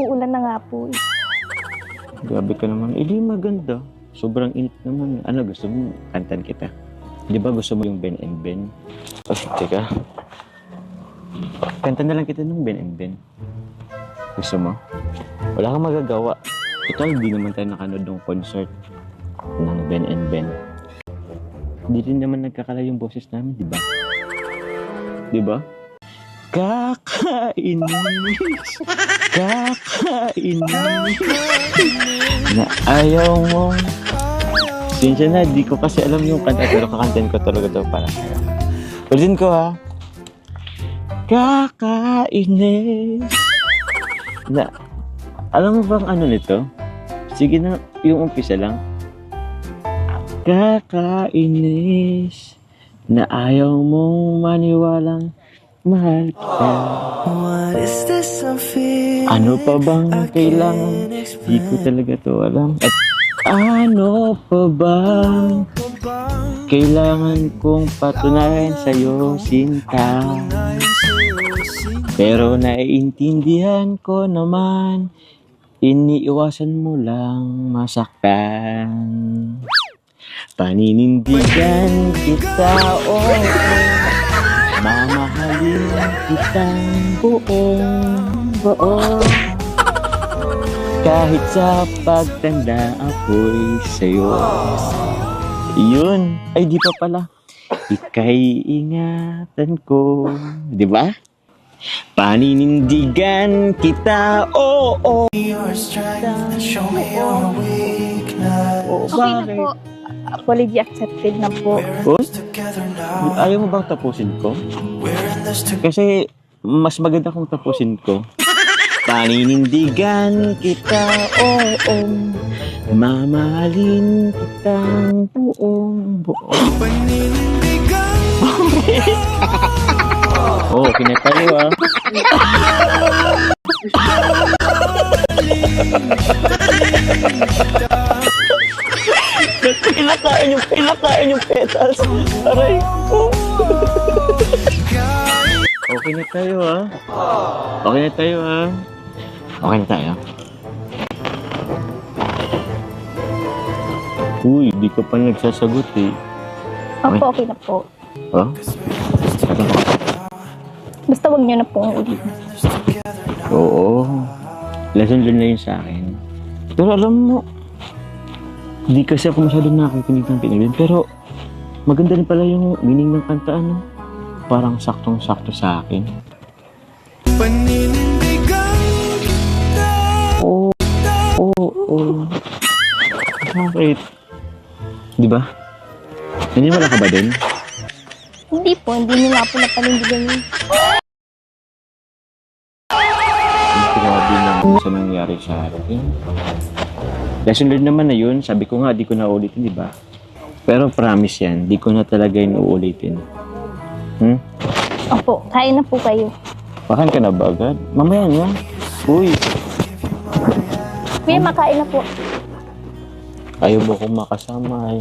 Uulan na nga po eh. Grabe ka naman. Eh, di maganda. Sobrang init naman. Ano, gusto mo? Kantan kita. Di ba gusto mo yung Ben and Ben? Oh, teka. Kanta na lang kita ng Ben and Ben. Gusto mo? Wala kang magagawa. Ito, hindi naman tayo nakanood ng concert ng Ben and Ben. Hindi rin naman nagkakala yung boses namin, di ba? Di ba? Kakainis, kakainis, na ayaw mo. Sinsya na, di ko kasi alam yung kanta, pero kakantin ko talaga daw para sa'yo. Ulitin ko ha. Kakainis, na, alam mo bang ano nito? Sige na, yung umpisa lang. Kakainis, na ayaw mong maniwalang mahal ka. Ano pa bang kailangan? Di ko talaga to alam. At ano pa bang kailangan kong patunayan sa'yo, Sinta? Pero naiintindihan ko naman, iniiwasan mo lang masaktan. Paninindigan kita, oh, mamahalin kitang buong. Kahit sa pagtanda ako'y sa'yo. Yun. Ay, di pa pala. Ika'y ingatan ko. Di ba? Paninindigan kita, oh, oh. Okay na po. Apology accepted na po. Oh? Ayaw mo bang tapusin ko? Kasi mas maganda kung tapusin ko. Paninindigan kita, oo, mamahalin kitang buong. Oh, kinatayo ah. Pinakain yung petals. Aray ko. Okay na tayo ah. Okay na tayo ah. Okay na tayo. Uy, di ka pa nagsasagot eh. Opo, okay na po. Oh? Basta wag niyo na po ulit. Oo. Lesson learned na yun sa akin. Pero alam mo, hindi kasi ako masyadong nakikinig ng pinagin. Pero maganda rin pala yung meaning ng kanta, ano? Parang saktong-sakto sa akin. Oo. Oo. Bakit? Di ba? Naniniwala ka ba din? Hindi po, hindi niyo nga po napanindigan yun. Grabe naman sa nangyari sa akin. Lesson learned naman na yun. Sabi ko nga, di ko na ulitin, di ba? Pero promise yan, di ko na talaga yun uulitin. Opo, kain na po kayo. Makan ka na ba agad? Mamaya na. Uy, Kuya, makain na po. ayaw mo kong makasama.